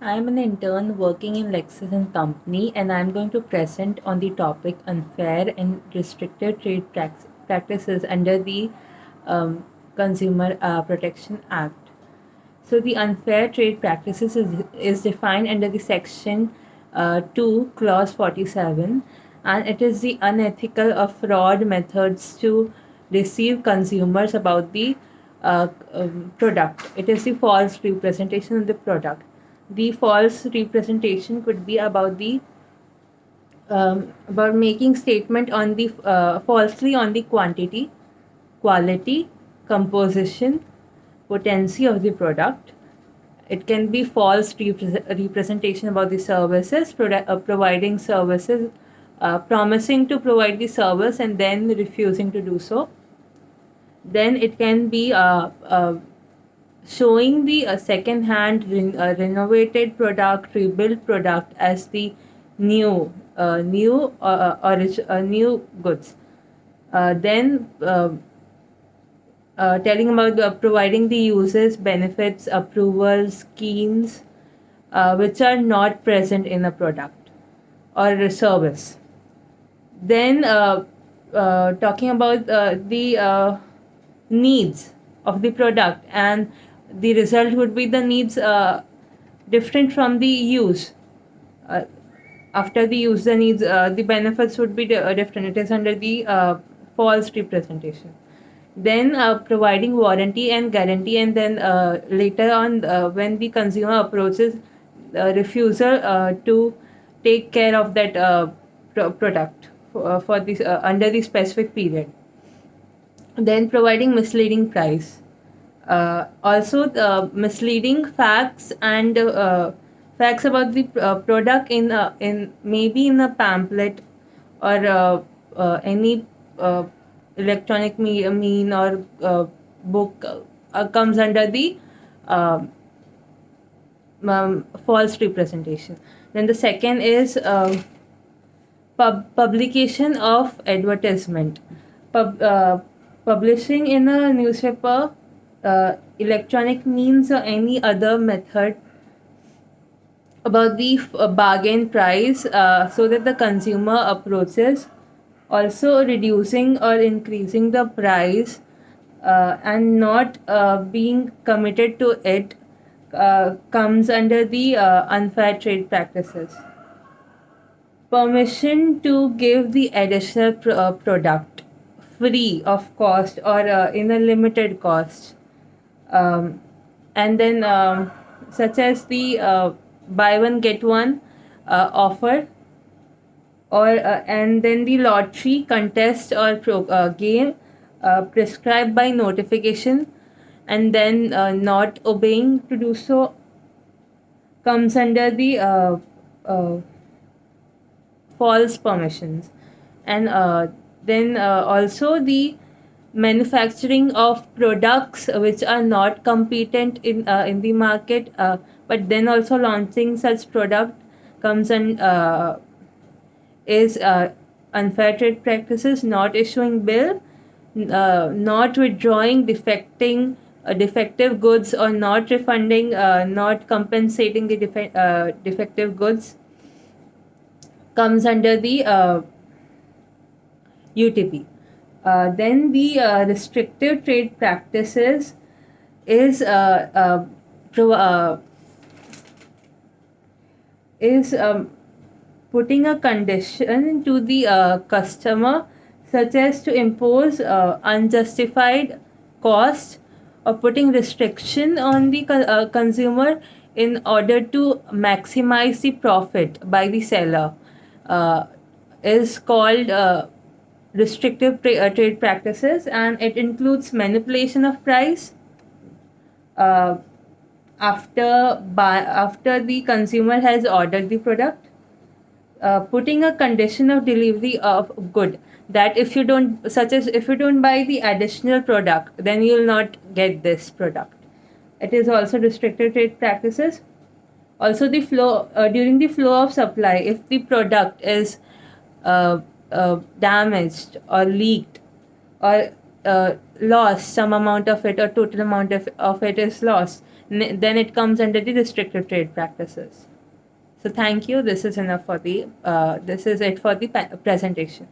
I am an intern working in Lexus and Company, and I'm going to present on the topic unfair and restrictive trade practices under the Consumer Protection Act. So, the unfair trade practices is defined under the section 2, clause 47, and it is the unethical or fraud methods to deceive consumers about the product. It is the false representation of the product. The false representation could be about making statement on the falsely on the quantity, quality, composition, potency of the product. It can be false representation about the services, providing services, promising to provide the service and then refusing to do so. Then it can be showing the second-hand renovated product, rebuilt product as the new goods. Then telling about providing the users benefits, approvals, schemes, which are not present in a product or a service. Then talking about the needs of the product, and the result would be the needs different from the use. Uh, After the use, the needs, the benefits would be different. It is under the false representation. Then providing warranty and guarantee, and then later on, when the consumer approaches refusal to take care of that product for this under the specific period. Then providing misleading price. Also, misleading facts and facts about the product in maybe in a pamphlet or any electronic mean or book comes under the uh, false representation. Then the second is publication of advertisement. Publishing in a newspaper, electronic means, or any other method about the bargain price so that the consumer approaches, also reducing or increasing the price and not being committed to it comes under the unfair trade practices. Permission to give the additional product free of cost or in a limited cost. And then such as the buy one get one offer, or and then the lottery contest or game prescribed by notification, and then not obeying to do so comes under the false permissions. And then also the manufacturing of products which are not competent in the market, but then also launching such product comes and is unfair trade practices. Not issuing bill, not withdrawing defective goods, or not refunding, not compensating the defective goods comes under the UTP. Then the restrictive trade practices is pro- is putting a condition to the customer, such as to impose unjustified cost, or putting restriction on the consumer in order to maximize the profit by the seller, uh, is called restrictive trade practices, and it includes manipulation of price uh, after the consumer has ordered the product, putting a condition of delivery of good, that if you don't, such as if you don't buy the additional product, then you will not get this product. It is also restricted trade practices. Also, the flow during the flow of supply, if the product is damaged or leaked, or lost, some amount of it or total amount of it is lost, then it comes under the restricted trade practices. So thank you. This is enough for the this is it for the presentation.